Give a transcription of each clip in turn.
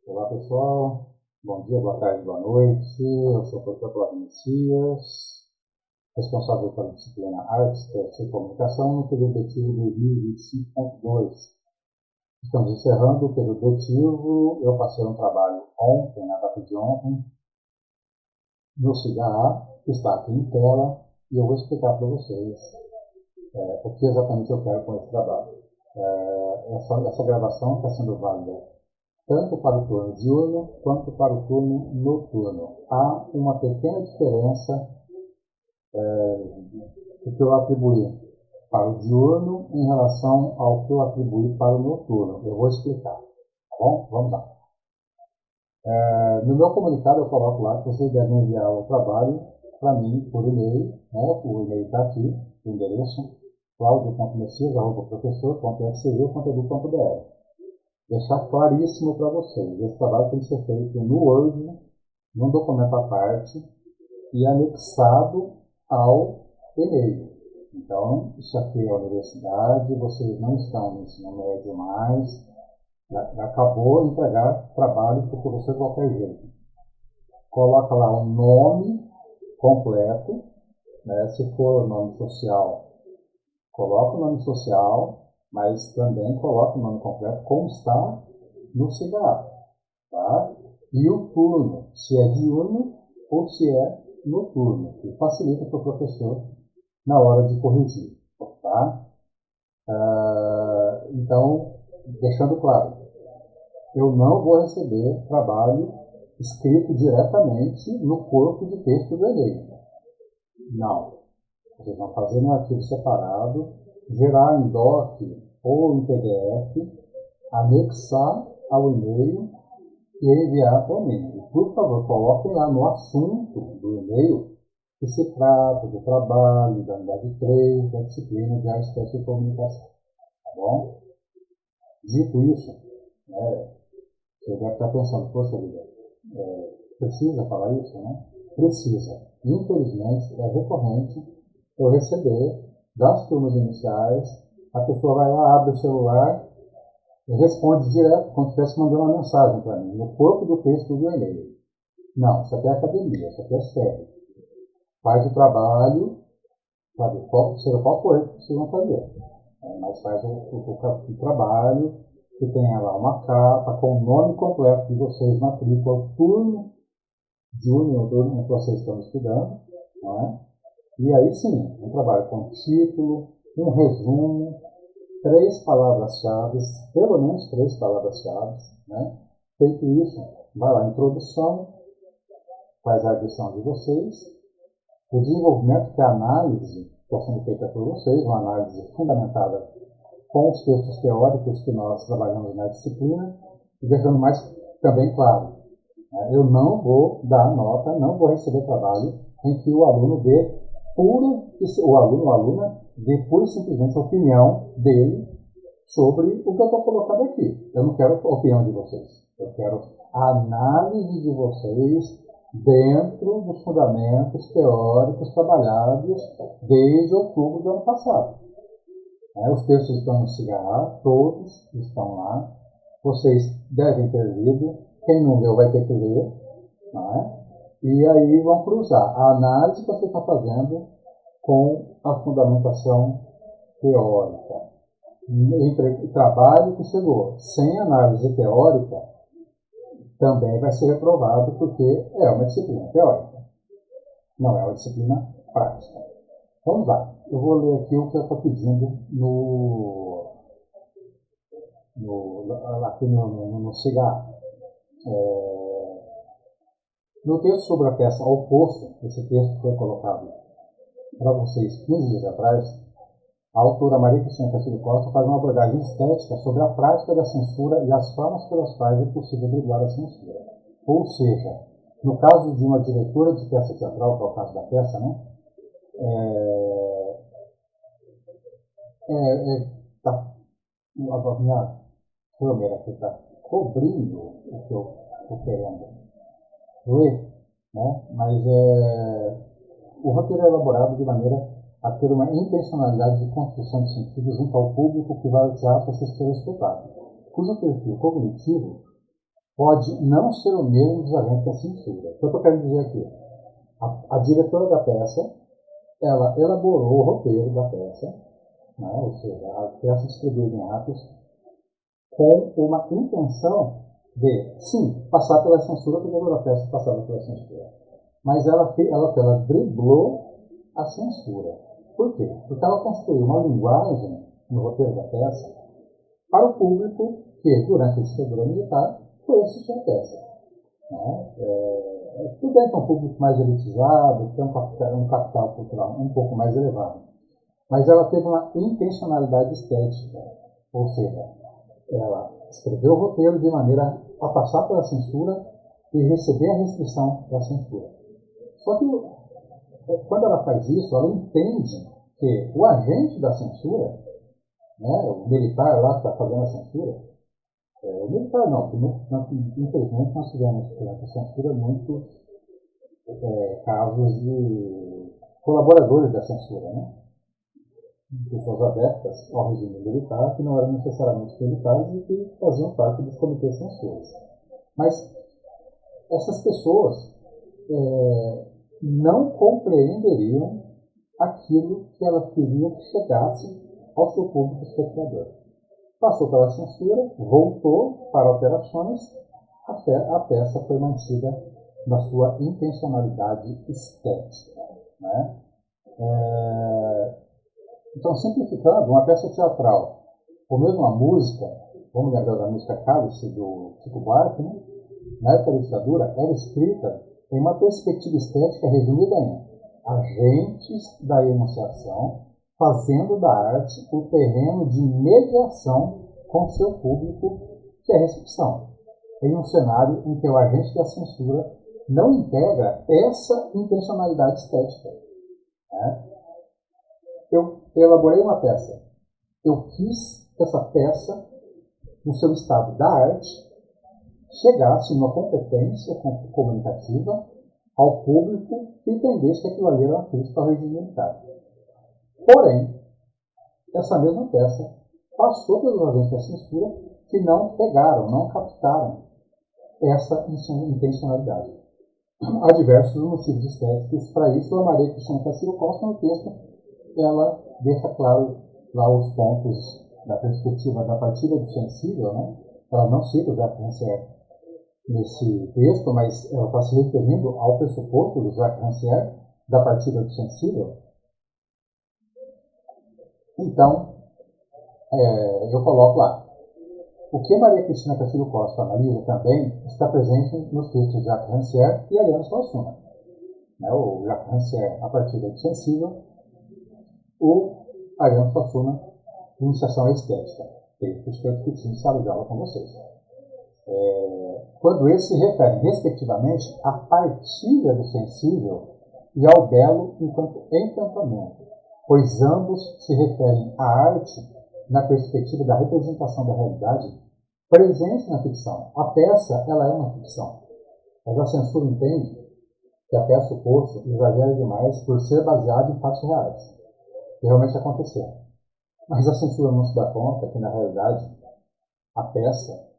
Olá pessoal, bom dia, boa tarde, boa noite. Eu sou o professor Cláudio Messias, responsável pela disciplina Artes, Teste e Comunicação no período letivo 2025.2. Estamos encerrando o período letivo. Eu passei um trabalho ontem, na data de ontem, no CIGA, que está aqui em tela, e eu vou explicar para vocês o que exatamente eu quero com esse trabalho. Essa gravação está sendo válida tanto para o turno diurno quanto para o turno noturno. Há uma pequena diferença do que eu atribuí para o diurno em relação ao que eu atribuí para o noturno. Eu vou explicar, tá bom? Vamos lá. No meu comunicado eu coloco lá que vocês devem enviar o trabalho para mim por e-mail, né? O e-mail está aqui, o endereço claudio.messias.professor.fcv.edu.br. Deixar claríssimo para vocês, esse trabalho tem que ser feito no Word, num documento à parte e anexado ao e-mail. Então, isso aqui é a universidade, vocês não estão no ensino médio mais, acabou de entregar trabalho para o professor de qualquer jeito. Coloca lá o nome completo, né? Se for nome social, coloca o nome social, mas também coloca o nome completo como está no CIGA, tá? E o turno, se é diurno ou se é noturno, que facilita para o professor na hora de corrigir, tá? Então, deixando claro, eu não vou receber trabalho escrito diretamente no corpo de texto do e-mail. Não. Vocês vão fazer um arquivo separado, gerar em doc ou em PDF, anexar ao e-mail e enviar para mim. E, por favor, coloquem lá no assunto do e-mail que se trata do trabalho, da unidade 3, da disciplina de Artes, Teste e Comunicação. Tá bom? Dito isso, você deve estar pensando, poxa vida, precisa falar isso, né? Precisa. Infelizmente, é recorrente eu receber das turmas iniciais, a pessoa vai lá, abre o celular e responde direto, como se estivesse mandando uma mensagem para mim, no corpo do texto do e-mail. Não, isso aqui é academia, isso aqui é sério. Faz o trabalho, sabe, seja qual for que vocês vão fazer. Mas faz o trabalho, que tenha lá uma capa com o nome completo de vocês, matrícula, turno, diurno ou turno que vocês estão estudando, não é? E aí sim, um trabalho com título, um resumo, 3 palavras-chave, pelo menos 3 palavras-chave, né? Feito isso, vai lá, introdução, faz a edição de vocês, o desenvolvimento, que é a análise que está sendo feita por vocês, uma análise fundamentada com os textos teóricos que nós trabalhamos na disciplina, e deixando mais também claro, eu não vou dar nota, não vou receber trabalho em que o aluno dê o aluno ou a aluna dê pura e simplesmente a opinião dele sobre o que eu estou colocando aqui. Eu não quero a opinião de vocês. Eu quero a análise de vocês dentro dos fundamentos teóricos trabalhados desde outubro do ano passado. Os textos estão no CIGA, todos estão lá. Vocês devem ter lido. Quem não leu vai ter que ler. Não é? E aí vão cruzar a análise que vocês estão fazendo com a fundamentação teórica. O trabalho que chegou sem análise teórica também vai ser reprovado, porque é uma disciplina teórica, não é uma disciplina prática. Vamos lá, eu vou ler aqui o que eu estou pedindo aqui no CIGA. No texto sobre a peça Ao Poço, esse texto foi colocado para vocês 15 dias atrás, a autora Maria Cristina Castilho Costa faz uma abordagem estética sobre a prática da censura e as formas pelas quais é possível driblar a censura. Ou seja, no caso de uma diretora de peça teatral, que é o caso da peça, né? Tá, a minha câmera aqui está cobrindo o que eu estou querendo ler, né? Mas o roteiro é elaborado de maneira a ter uma intencionalidade de construção de sentido junto ao público que vai ao teatro assistir ao espetáculo, cujo perfil cognitivo pode não ser o mesmo dos agentes da censura. O que eu estou querendo dizer aqui? A diretora da peça, ela elaborou o roteiro da peça, né? Ou seja, a peça distribuída em atos, com uma intenção de, sim, passar pela censura, porque toda a peça passava pela censura. Mas ela driblou a censura. Por quê? Porque ela construiu uma linguagem no roteiro da peça para o público que, durante a ditadura militar, foi assistir a peça. Né? Tudo bem que é um público mais elitizado, tem um capital cultural um pouco mais elevado, mas ela teve uma intencionalidade estética, ou seja, ela escreveu o roteiro de maneira a passar pela censura e receber a restrição da censura. Só que quando ela faz isso, ela entende que o agente da censura, né, o militar lá que está fazendo a censura, o militar não, porque infelizmente nós tivemos durante a censura muitos casos de colaboradores da censura, né? Pessoas adeptas ao regime militar, que não eram necessariamente militares e que faziam parte dos comitês censuras. Mas essas pessoas não compreenderiam aquilo que ela queria que chegasse ao seu público espectador. Passou pela censura, voltou para operações, a peça foi mantida na sua intencionalidade estética. Né? Então, simplificando, uma peça teatral, ou mesmo a música, vamos lembrar da música Cálice, do Chico Buarque, né? Na época da ditadura, era escrita em uma perspectiva estética resumida em agentes da enunciação, fazendo da arte o terreno de mediação com seu público, que é a recepção, em um cenário em que o agente da censura não integra essa intencionalidade estética. Né? Eu elaborei uma peça. Eu quis que essa peça, no seu estado da arte, chegasse numa competência comunicativa ao público que entendesse que aquilo ali era uma crítica ao regime militar. Porém, essa mesma peça passou pelos agentes da censura que não pegaram, não captaram essa intencionalidade. Há diversos motivos estéticos para isso. A Maria Cristina Castilho Costa, no texto, ela deixa claro lá os pontos da perspectiva da partilha do sensível, né? Ela não cita o Jacques Rancière nesse texto, mas ela está se referindo ao pressuposto do Jacques Rancière da partilha do sensível. Então, eu coloco lá. O que Maria Cristina Castilho Costa analisa também está presente nos textos de Jacques Rancière e Ariano Suassuna. O Jacques Rancière, a partilha do sensível, o Ariano Suassuna, iniciação à estética, textos que eu discuti em sala de aula com vocês. Quando eles se referem, respectivamente, à partilha do sensível e ao belo enquanto encantamento, pois ambos se referem à arte na perspectiva da representação da realidade presente na ficção. A peça, ela é uma ficção, mas a censura entende que a peça oposta exagera demais por ser baseada em fatos reais, que realmente aconteceram. Mas a censura não se dá conta que, na realidade, a peça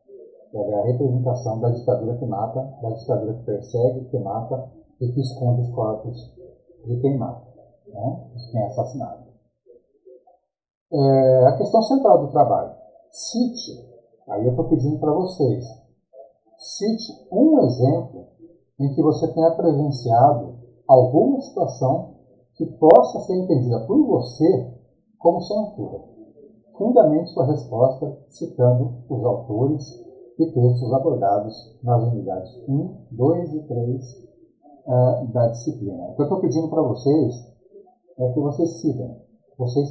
é a representação da ditadura que mata, da ditadura que persegue, que mata e que esconde os corpos de quem mata, né? De quem é assassinado. A questão central do trabalho. Cite, aí eu estou pedindo para vocês, cite um exemplo em que você tenha presenciado alguma situação que possa ser entendida por você como censura. Fundamente sua resposta citando os autores e textos abordados nas unidades 1, 2 e 3 da disciplina. O que eu estou pedindo para vocês é que vocês citem. Vocês,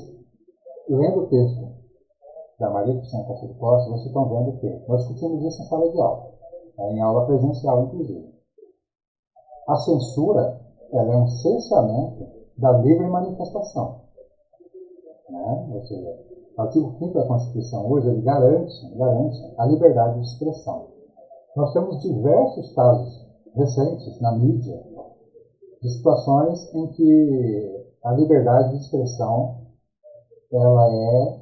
lendo o texto da Maria Cristina Castilho Costa, vocês estão vendo que nós discutimos isso em sala de aula, em aula presencial, inclusive. A censura, ela é um cerceamento da livre manifestação. Né? Ou seja, o artigo 5º da Constituição hoje ele garante a liberdade de expressão. Nós temos diversos casos recentes na mídia de situações em que a liberdade de expressão ela é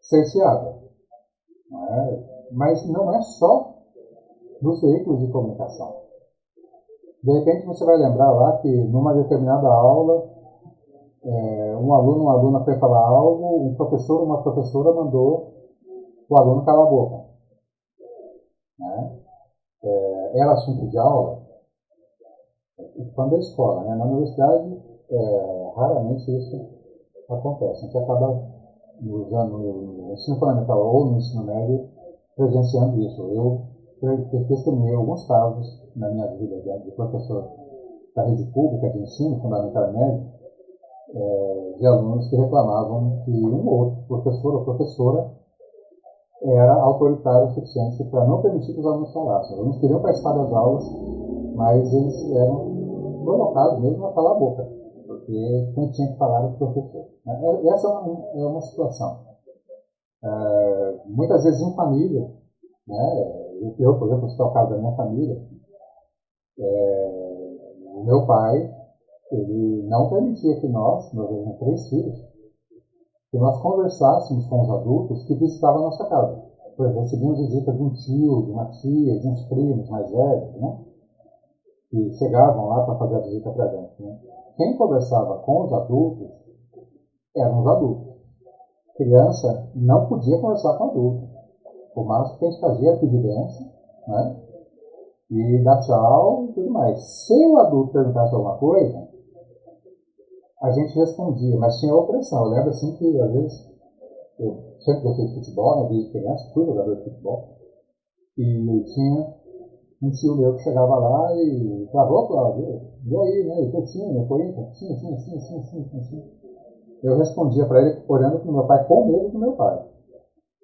cerceada. Não é? Mas não é só dos veículos de comunicação. De repente você vai lembrar lá que numa determinada aula, um aluno ou uma aluna foi falar algo, um professor ou uma professora mandou o aluno calar a boca. Né? Era assunto de aula, falando da escola, né? Na universidade, raramente isso acontece. A gente acaba no ensino fundamental ou no ensino médio presenciando isso. Eu testemunhei alguns casos na minha vida de professor da rede pública de ensino fundamental e médio, de alunos que reclamavam que um ou outro professor ou professora era autoritário o suficiente para não permitir que os alunos falassem. Os alunos queriam participar das aulas, mas eles eram provocados mesmo a calar a boca, porque quem tinha que falar era o professor. Essa é uma situação. Muitas vezes em família, né? Eu, por exemplo, estou ao caso da minha família, o meu pai, ele não permitia que nós temos 3 filhos, que nós conversássemos com os adultos que visitavam a nossa casa. Por exemplo, recebíamos visita de um tio, de uma tia, de uns primos mais velhos, né? Que chegavam lá para fazer a visita para a gente. Né? Quem conversava com os adultos eram os adultos. Criança não podia conversar com adulto. O máximo que a gente fazia era pedir bênção, né? E dar tchau e tudo mais. Se o adulto perguntasse alguma coisa, a gente respondia, mas tinha opressão. Eu lembro assim que, às vezes, eu sempre gostei de futebol, né? Desde criança, fui jogador de futebol. E tinha um tio meu que chegava lá e falava, ô Cláudio, e aí, né? E teu time, meu Corinthians? Sim. Eu respondia para ele, olhando para o meu pai, com medo do meu pai.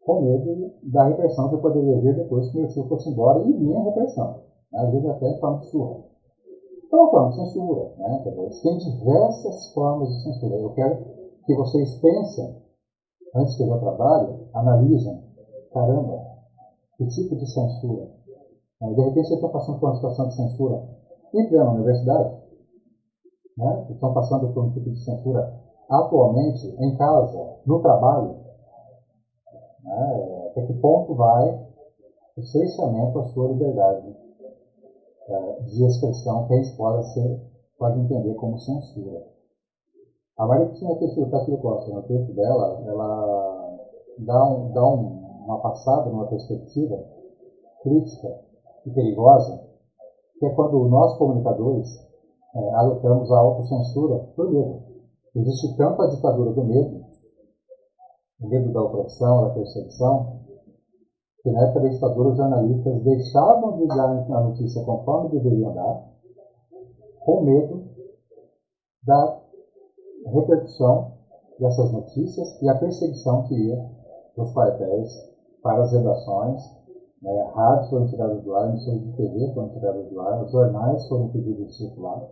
Com medo da repressão que eu poderia ver depois que meu tio fosse embora e vinha a repressão. Às vezes até em forma de surra. Então, é uma forma de censura. Né? Tem diversas formas de censura. Eu quero que vocês pensem, antes que eu trabalhe, analisem, caramba, que tipo de censura. De repente, vocês estão passando por uma situação de censura em plena universidade, né? Estão passando por um tipo de censura atualmente em casa, no trabalho. Né? Até que ponto vai o cerceamento à sua liberdade de expressão que a gente pode entender como censura. A Maria Cristina Castilho Costa, no texto dela, ela dá uma passada, uma perspectiva crítica e perigosa, que é quando nós, comunicadores, adotamos a autocensura por medo. Existe tanto a ditadura do medo, o medo da opressão, da perseguição, que na época da ditadura os jornalistas deixavam de dar a notícia conforme deveriam dar, com medo da repercussão dessas notícias e a perseguição que ia dos quartéis para as redações, rádios foram tiradas do ar, emissoras de TV foram tiradas do ar, os jornais foram impedidos de circular,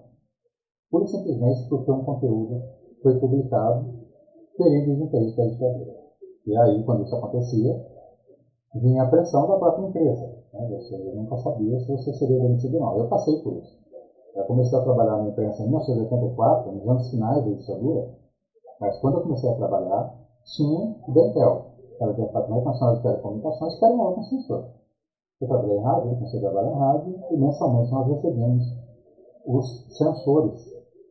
pura e simplesmente porque um conteúdo foi publicado ferindo os interesses da ditadura. E aí, quando isso acontecia, vinha a pressão da própria empresa. Você nunca sabia se você seria demitido ou não. Eu passei por isso. Eu comecei a trabalhar na imprensa em 1984, nos anos finais da ditadura, mas quando eu comecei a trabalhar, tinha o Dentel, que era o Departamento Nacional de Telecomunicações, que era um órgão censor. Eu trabalhei em rádio, eu comecei a trabalhar em rádio, e mensalmente nós recebíamos os censores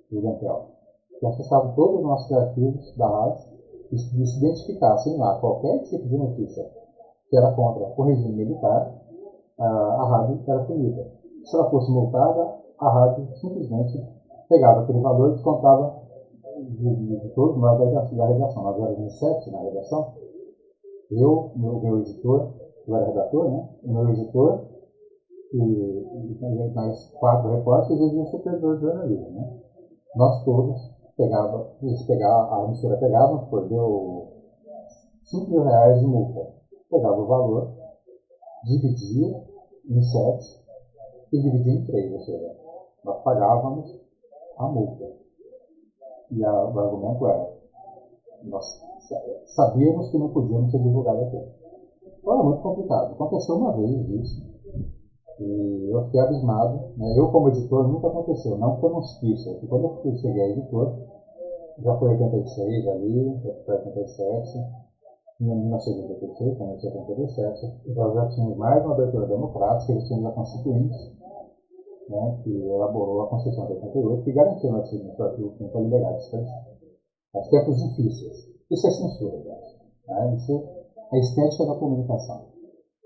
do Dentel, que acessavam todos os nossos arquivos da rádio e se identificassem lá qualquer tipo de notícia que era contra o regime militar, a rádio era punida. Se ela fosse multada, a rádio simplesmente pegava aquele valor e descontava de todos nós da redação. Nós éramos 7 na redação. Eu, meu editor, eu era redator, né? O meu editor e mais 4 repórteres e um supervisor de jornalismo. Né? Nós todos a emissora pegava, deu R$5.000 de multa. Pegava o valor, dividia em 7 e dividia em 3, ou seja, nós pagávamos a multa. E o argumento era, nós sabíamos que não podíamos ser divulgados aqui. Então era muito complicado. Aconteceu uma vez isso, e eu fiquei abismado. Né? Eu, como editor, nunca aconteceu, não que eu não quis. Porque quando eu cheguei a editor, já foi 86 ali, foi 87, em 1986, em 1987, nós já tínhamos mais uma abertura democrática, eles tínhamos a Constituinte, né, que elaborou a Constituição de 88, que garantiu no artigo 5 a liberdade de expressão. Mas tempos difíceis. Isso é censura, gente. Né? Isso é a estética da comunicação.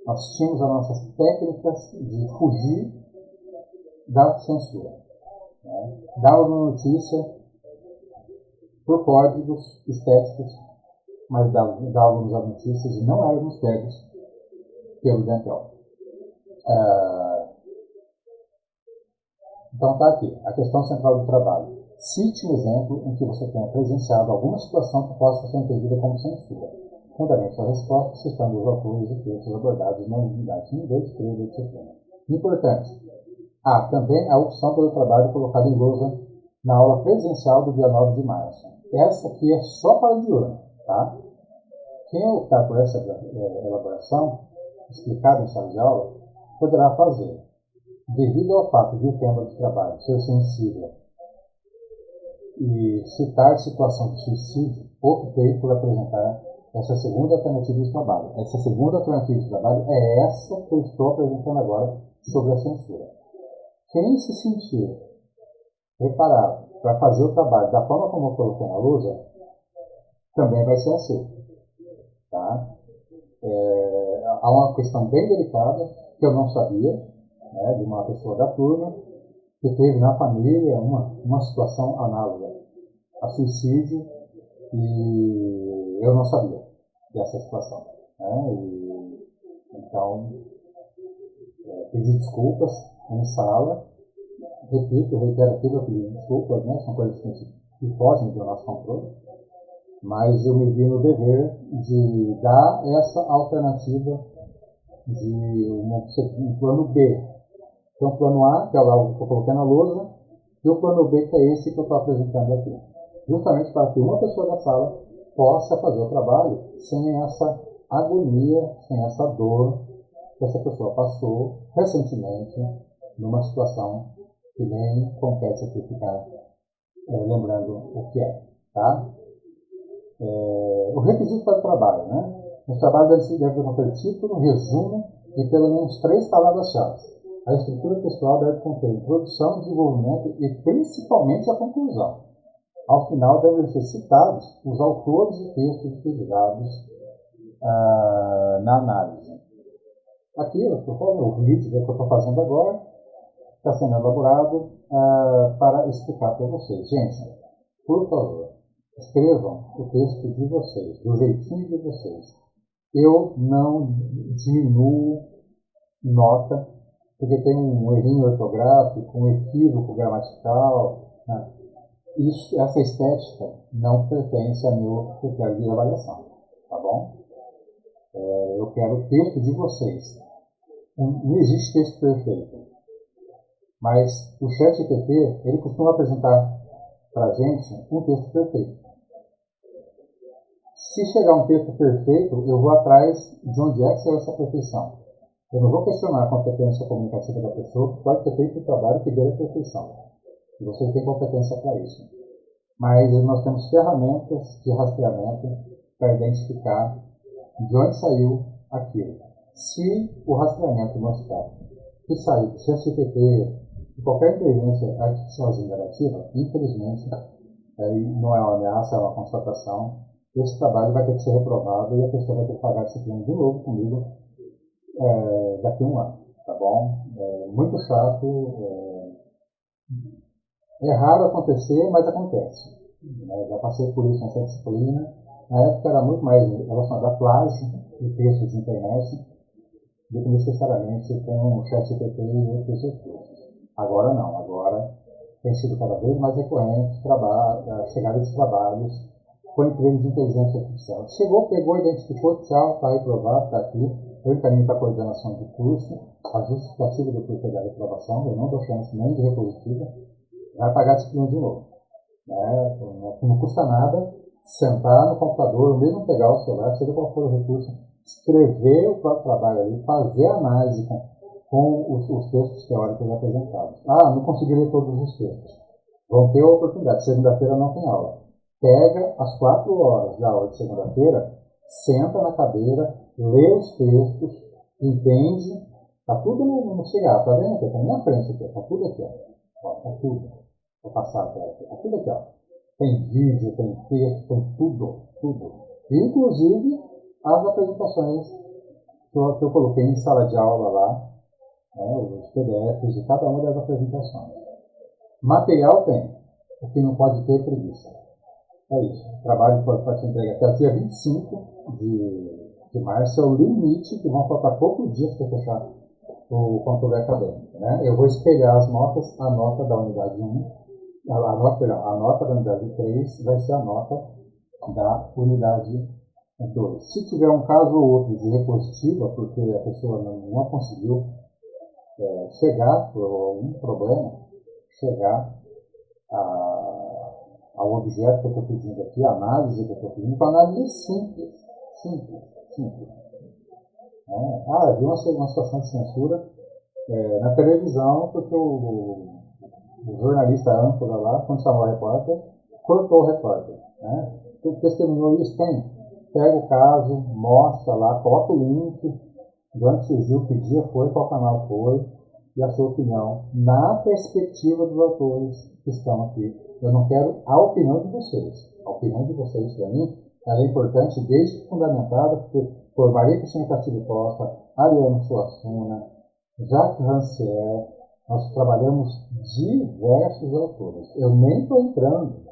Nós tínhamos as nossas técnicas de fugir da censura. Né? Dávamos notícia por códigos estéticos, mas dávamos as notícias e não éramos pegos pelo dentel. Então está aqui, a questão central do trabalho. Cite um exemplo em que você tenha presenciado alguma situação que possa ser entendida como censura. Fundamente sua resposta, citando os autores e textos abordados na unidade 1, 2, 3, etc. Importante. Também a opção pelo trabalho colocado em lousa na aula presencial do dia 9 de março. Essa aqui é só para o diurno, tá? Quem optar por essa elaboração, explicada em sala de aula, poderá fazer. Devido ao fato de o tema do trabalho ser sensível e citar situação de suicídio, optei por apresentar essa segunda alternativa de trabalho. Essa segunda alternativa de trabalho é essa que eu estou apresentando agora sobre a censura. Quem se sentir preparado para fazer o trabalho da forma como eu coloquei na lousa, também vai ser aceito. Tá? Há uma questão bem delicada que eu não sabia, né, de uma pessoa da turma que teve na família uma situação análoga a suicídio e eu não sabia dessa situação. Né? Então, pedi desculpas em sala, repito, reiterativo, eu pedi desculpas, né? São coisas que fogem do nosso controle, mas eu me vi no dever de dar essa alternativa de um plano B. Tem um plano A, que é o que eu coloquei na lousa, e o plano B, que é esse que eu estou apresentando aqui. Justamente para que uma pessoa da sala possa fazer o trabalho sem essa agonia, sem essa dor que essa pessoa passou recentemente numa situação que nem compete aqui ficar lembrando o que é. Tá? O requisito para o trabalho. Né? Os trabalhos devem conter título, resumo e pelo menos 3 palavras-chave. A estrutura textual deve conter introdução, desenvolvimento e principalmente a conclusão. Ao final devem ser citados os autores e textos utilizados na análise. Aqui, o vídeo que eu estou fazendo agora está sendo elaborado para explicar para vocês. Gente, por favor, escrevam o texto de vocês, do jeitinho de vocês. Eu não diminuo nota porque tem um errinho ortográfico, um equívoco gramatical. Né? Essa estética não pertence ao meu critério de avaliação, tá bom? Eu quero o texto de vocês. Não existe texto perfeito, mas o ChatGPT, ele costuma apresentar para a gente um texto perfeito. Se chegar um texto perfeito, eu vou atrás de onde é que saiu essa perfeição. Eu não vou questionar a competência comunicativa da pessoa, que pode ter feito o trabalho que deu a perfeição. E você tem competência para isso. Mas nós temos ferramentas de rastreamento para identificar de onde saiu aquilo. Se o rastreamento mostrar que saiu do ChatGPT, de qualquer inteligência artificial generativa, infelizmente, não é uma ameaça, é uma constatação, esse trabalho vai ter que ser reprovado e a pessoa vai ter que pagar disciplina de novo comigo daqui a um ano, tá bom? Muito chato, é raro acontecer, mas acontece. Já passei por isso nessa disciplina. Na época era muito mais relacionado a plágio de textos de internet do que necessariamente com o ChatGPT e outros recursos. Agora não, agora tem sido cada vez mais recorrente a chegada de trabalhos com emprego de inteligência artificial. Chegou, pegou, identificou, tchau, está reprovado, está aqui. Eu encaminho para a coordenação do curso, a justificativa do porquê da reprovação, eu não dou chance nem de repositiva, vai pagar a disciplina de novo. Não custa nada sentar no computador, ou mesmo pegar o celular, seja qual for o recurso, escrever o próprio trabalho ali, fazer a análise com os textos teóricos apresentados. Não consegui ler todos os textos. Vão ter a oportunidade. Segunda-feira não tem aula. Pega as 4 horas da aula de segunda-feira, senta na cadeira, lê os textos, entende, tá tudo no cigarro, tá vendo aqui? Tá na minha frente aqui, tá tudo aqui, ó, tá tudo. Vou passar a tela aqui, tá tudo aqui, ó. Tem vídeo, tem texto, tem tudo, tudo. Inclusive as apresentações que eu coloquei em sala de aula lá, né, os PDFs de cada uma das apresentações. Material tem, o que não pode ter é preguiça. É isso. O trabalho pode ser entregue até o dia 25 de março, é o limite, que vão faltar poucos dias para fechar o controle acadêmico. Né? Eu vou espelhar as notas, a nota da unidade 1, a nota da unidade 3 vai ser a nota da unidade 2. Se tiver um caso ou outro de repositiva, porque a pessoa não conseguiu chegar, por algum problema, chegar ao objeto que eu estou pedindo aqui, a análise que eu estou pedindo, uma análise simples, simples, simples. Havia uma situação de censura na televisão, porque o jornalista âncora lá, quando chamou o repórter, cortou o repórter. Né? Testemunhou isso? Tem. Pega o caso, mostra lá, coloca o link, de onde surgiu, que dia foi, qual canal foi, e a sua opinião, na perspectiva dos autores que estão aqui. Eu não quero a opinião de vocês. A opinião de vocês, para mim, ela é importante desde que fundamentada por Maria Cristina Castilho Costa, Ariano Suassuna, Jacques Rancière. Nós trabalhamos diversos autores. Eu nem estou entrando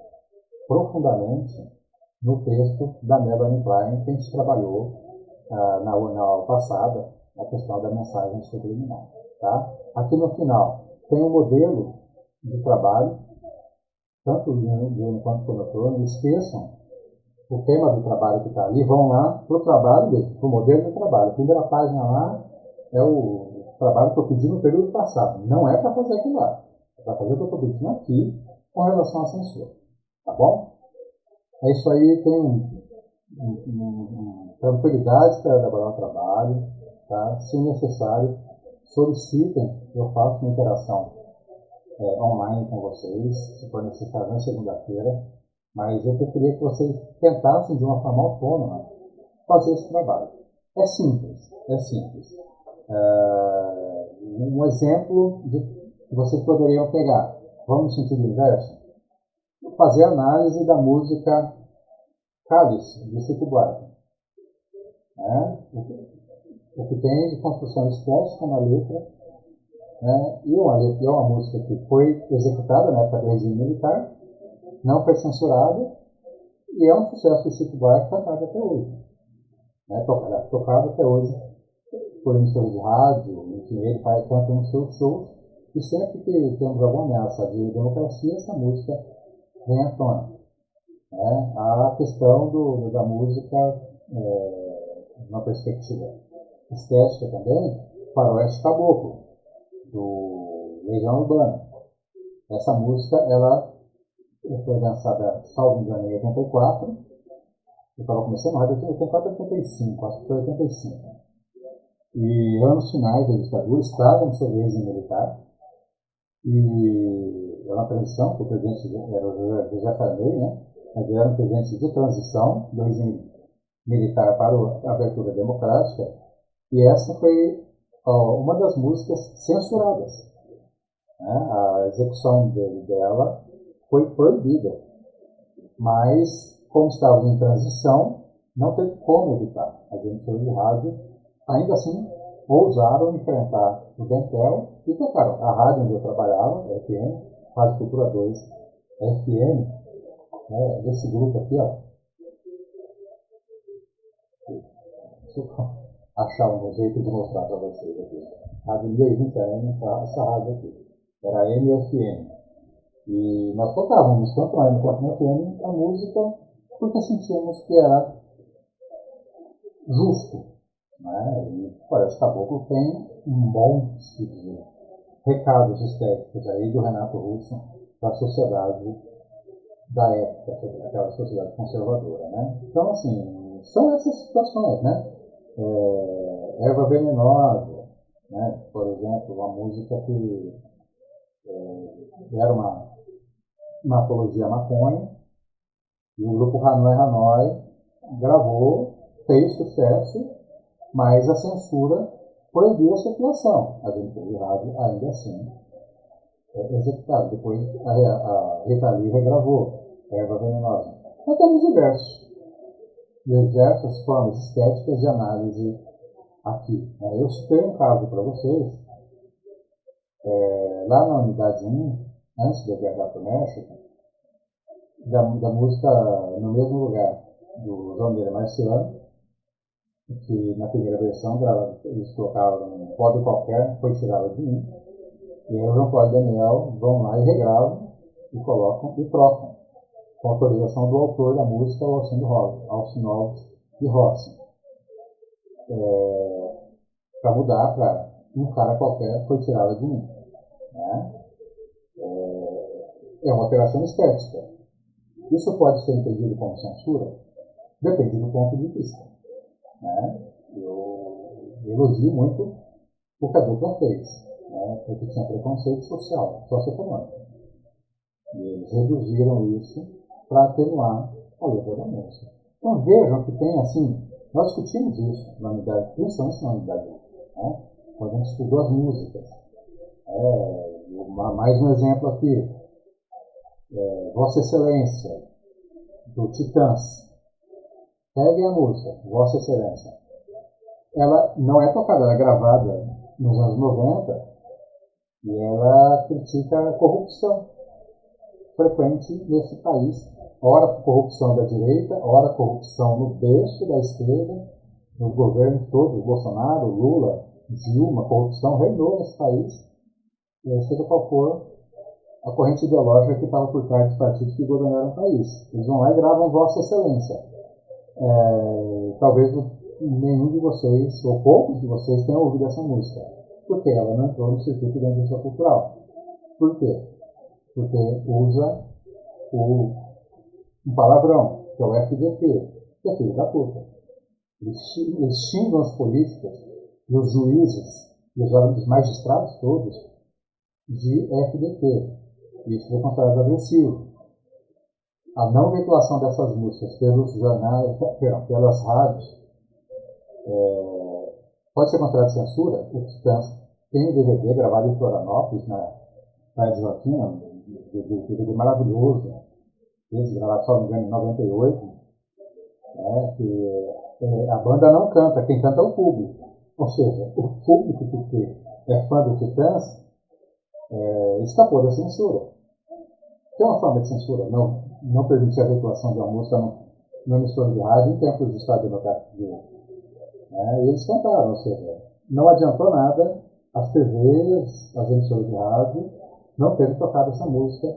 profundamente no texto da Melanie Klein, que a gente trabalhou na aula passada, a questão da mensagem subliminar. Tá? Aqui no final tem um modelo de trabalho, tanto de um quanto do noturno. Não esqueçam o tema do trabalho que está ali, vão lá para o trabalho mesmo, para o modelo de trabalho. A primeira página lá é o trabalho que eu pedi no período passado. Não é para fazer aquilo lá, é para fazer o que eu estou pedindo aqui com relação à censura. Tá bom? É isso aí, tem tranquilidade para elaborar o trabalho. Tá? Se necessário, solicitem, eu faço uma interação online com vocês, se for necessário na segunda-feira, mas eu preferia que vocês tentassem de uma forma autônoma fazer esse trabalho. É simples, é simples. Um exemplo que vocês poderiam pegar, vamos no sentido inverso, fazer análise da música Cálice, de Chico Buarque. O que tem de construção estética na letra, e uma música que foi executada na época do regime militar, não foi censurada, e é um sucesso do Chico Buarque cantado até hoje. Tocado até hoje por emissoras de rádio, enfim, ele canta nos seus shows, e sempre que temos alguma ameaça de democracia, essa música vem à tona. A questão da música, uma perspectiva estética também, Faroeste Caboclo, do Legião Urbana. Essa música, ela foi lançada, salvo engano, em 84. Eu estava começando a rádio em 84 e 85, acho que foi 85. E anos finais da ditadura, estavam sob o regime militar. E era uma transição, que o presidente era o José Sarney, né? Mas ele era um presidente de transição do regime militar para a abertura democrática. E essa foi uma das músicas censuradas. A execução dela foi proibida. Mas, como estávamos em transição, não teve como evitar. As emissoras de rádio, ainda assim, ousaram enfrentar o Bentel e tocaram. A rádio onde eu trabalhava, FM, Rádio Cultura 2, FM, desse grupo aqui, ó. Deixa eu achar um jeito de mostrar para vocês aqui. Rádio 1020 AM, essa rádio aqui. Era MFM. E nós tocávamos tanto na AM quanto na FM a música porque sentíamos que era justo. E Faroeste Caboclo tem um monte de recados estéticos aí do Renato Russo para a sociedade da época, aquela sociedade conservadora. Então, assim, são essas situações, Erva Venenosa, por exemplo, uma música que era uma apologia à maconha, e o grupo Hanoi Hanoi gravou fez sucesso, mas a censura proibiu a circulação. A emissora de rádio ainda assim executado. Depois a Rita Lee regravou Erva Venenosa. Então temos diversas formas estéticas de análise aqui. Eu citei um caso para vocês, lá na unidade 1, antes de eu viajar para o México, da música No Mesmo Lugar, do João Neira Marciano, que na primeira versão eles colocavam um pobre qualquer, foi tirado de mim. E aí o João Paulo e Daniel vão lá e regravam, e colocam e trocam, com autorização do autor da música, o Alcinol de Rossi. Para mudar para um cara qualquer foi tirado de mim. Né? É uma alteração estética. Isso pode ser entendido como censura? Depende do ponto de vista. Né? Eu elogio muito o que a dupla fez, né? Porque tinha preconceito social, socioeconômico. E eles reduziram isso para atenuar a letra da música. Então vejam que tem assim, nós discutimos isso na unidade, principalmente na unidade 1, né? Quando a gente estudou as músicas. Mais um exemplo aqui, Vossa Excelência, do Titãs. Peguem a música, Vossa Excelência. Ela não é tocada, ela é gravada nos anos 90 e ela critica a corrupção frequente nesse país. Ora corrupção da direita, ora corrupção no berço da esquerda, nos governos todos, Bolsonaro, Lula, Dilma, corrupção reinou nesse país, seja qual for a corrente ideológica que estava por trás dos partidos que governaram o país. Eles vão lá e gravam Vossa Excelência. Talvez nenhum de vocês, ou poucos de vocês, tenham ouvido essa música, porque ela não entrou no circuito da indústria cultural. Por quê? Porque usa um palavrão, que é o FDP, que é filho da puta. Eles xingam os políticos e os juízes e os magistrados todos de FDP. Isso foi considerado agressivo. A não veiculação dessas músicas pelos jornais, pelas rádios, pode ser considerado censura. O Titãs tem um DVD gravado em Florianópolis, na Praia de Joaquina, um DVD maravilhoso, eles gravaram, só não me engano, em 98, que a banda não canta, quem canta é o público. Ou seja, o público que é fã do Titãs escapou da censura. Tem uma forma de censura, não permitir a veiculação de uma música no emissor de rádio em tempos de Estado Democrático de hoje. E eles cantaram, ou seja, não adiantou nada as TVs, as emissoras de rádio, não terem tocado essa música,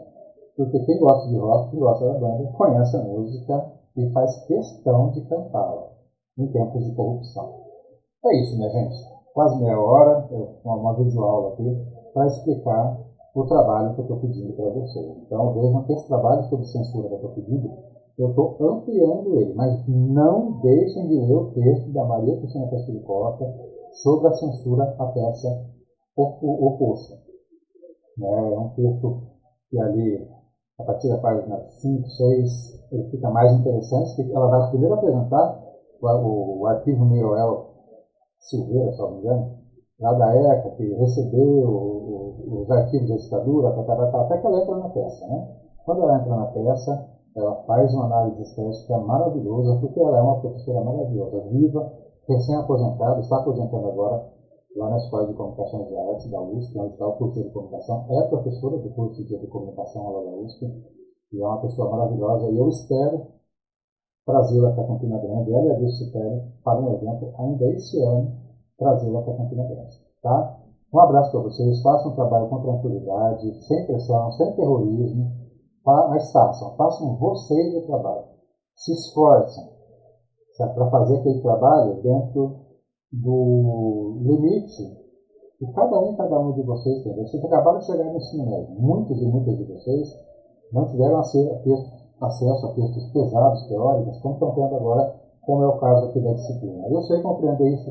porque quem gosta de rock, quem gosta da banda, conhece a música e faz questão de cantá-la em tempos de corrupção. É isso, minha gente. Quase meia hora, uma videoaula aqui, para explicar o trabalho que eu estou pedindo para vocês. Então, vejam que esse trabalho sobre censura que eu estou pedindo, eu estou ampliando ele, mas não deixem de ler o texto da Maria Cristina Castilho Costa sobre a censura à peça oposta. É um texto que ali, a partir da página 5, 6, ele fica mais interessante, que ela vai primeiro apresentar o arquivo Miroel Silveira, se não me engano, lá da ECA, que recebeu os arquivos da ditadura, até que ela entra na peça. Né? Quando ela entra na peça, ela faz uma análise estética maravilhosa, porque ela é uma professora maravilhosa, viva, recém-aposentada, está aposentando agora lá na Escola de Comunicações e Artes da USP, onde está o curso de comunicação, é professora do curso de comunicação lá da USP, e é uma pessoa maravilhosa, e eu espero trazê-la para Campina Grande, ela e a Dulce para um evento ainda esse ano, trazê-la para Campina Grande. Tá? Um abraço para vocês, façam um trabalho com tranquilidade, sem pressão, sem terrorismo, mas façam vocês o trabalho. Se esforcem para fazer aquele trabalho dentro do limite que cada um de vocês tem. Vocês acabaram de chegar no ensino médio. Muitos e muitas de vocês não tiveram acesso a textos pesados, teóricos, como estão tendo agora, como é o caso aqui da disciplina. Eu sei compreender isso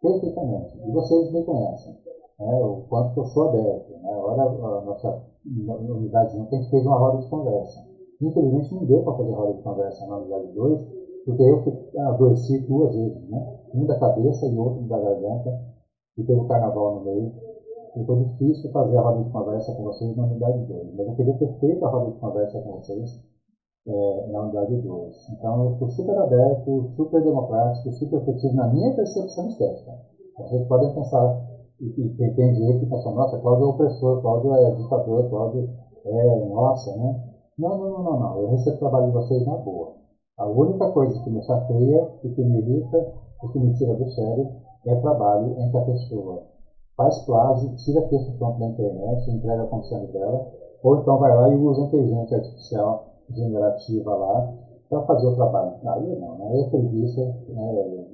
perfeitamente, e vocês me conhecem, o quanto que eu sou aberto. Agora, a nossa unidade 1, que a gente fez uma roda de conversa. Infelizmente, não deu para fazer roda de conversa na unidade 2, porque eu adoeci 2 vezes, né? Um da cabeça e outro da garganta, e teve o carnaval no meio. Ficou difícil fazer a roda de conversa com vocês na unidade 2, mas eu queria ter feito a roda de conversa com vocês na unidade 2. Então eu fui super aberto, super democrático, super efetivo na minha percepção estética. Vocês podem pensar, e tem gente que pensa, nossa, Cláudio é opressor, Cláudio é ditador, Cláudio é nossa, né? Não. Eu recebo o trabalho de vocês na boa. A única coisa que me chateia, e que me irrita, e que me tira do sério, é trabalho em que a pessoa faz plágio, tira texto pronto da internet, entrega como sendo dela, ou então vai lá e usa a inteligência artificial generativa lá para fazer o trabalho. Aí não, né? Aí é preguiça, né?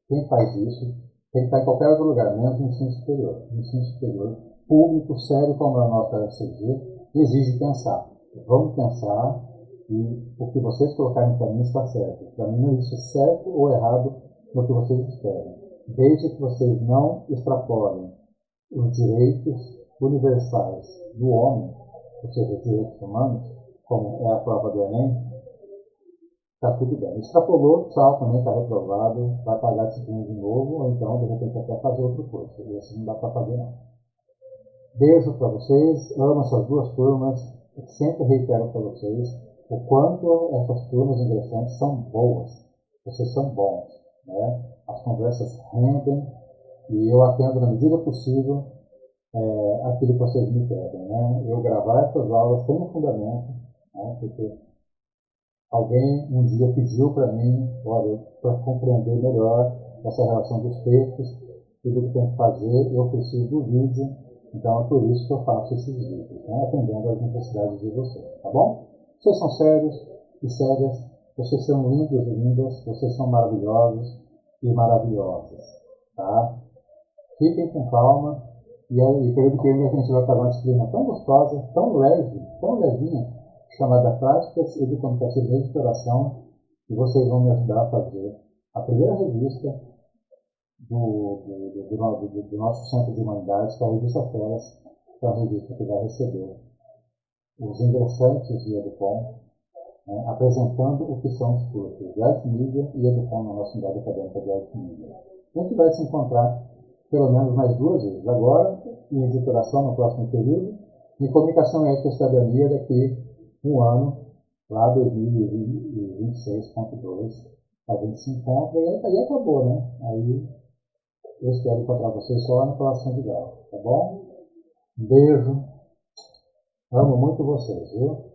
Quem faz isso tem que estar em qualquer outro lugar, menos no ensino superior. No ensino superior, público, sério como é a nossa FCG, exige pensar. Vamos pensar e o que vocês colocarem para mim está certo. Para mim não existe certo ou errado no que vocês esperam. Desde que vocês não extrapolem os direitos universais do homem, ou seja, os direitos humanos, como é a prova do Enem, está tudo bem. Extrapolou, tchau, também está reprovado, vai pagar disciplina de novo, ou então, de repente, até fazer outro curso. Esse não dá para fazer, não. Beijo para vocês, amo essas 2 turmas, eu sempre reitero para vocês o quanto essas turmas ingressantes são boas, vocês são bons, né? As conversas rendem e eu atendo na medida possível aquilo que vocês me pedem, né? Eu gravar essas aulas tem um fundamento, né? Porque alguém um dia pediu para mim, olha, para compreender melhor essa relação dos textos e do que tem que fazer, eu preciso do vídeo, então é por isso que eu faço esses vídeos, né? Atendendo às necessidades de vocês, tá bom? Vocês são sérios e sérias, vocês são lindos e lindas, vocês são maravilhosos e maravilhosas, tá? Fiquem com calma e período que a gente vai fazer uma disciplina tão gostosa, tão leve, tão levinha, chamada Práticas Educomunicativas de Editoração, e vocês vão me ajudar a fazer a primeira revista do nosso Centro de Humanidades, que é a Revista Feras, que é uma revista que vai receber os ingressantes de Edupom, né, apresentando o que são os cursos de Arte Mídia e Edupom na nossa unidade acadêmica de Arte Mídia. A gente vai se encontrar pelo menos mais 2 vezes, agora em editoração no próximo período, e comunicação ética e cidadania daqui um ano, lá 2026.2, a gente se encontra e aí acabou, né? Aí eu espero encontrar vocês só lá na próxima de grau, tá bom? Um beijo, amo muito vocês, viu?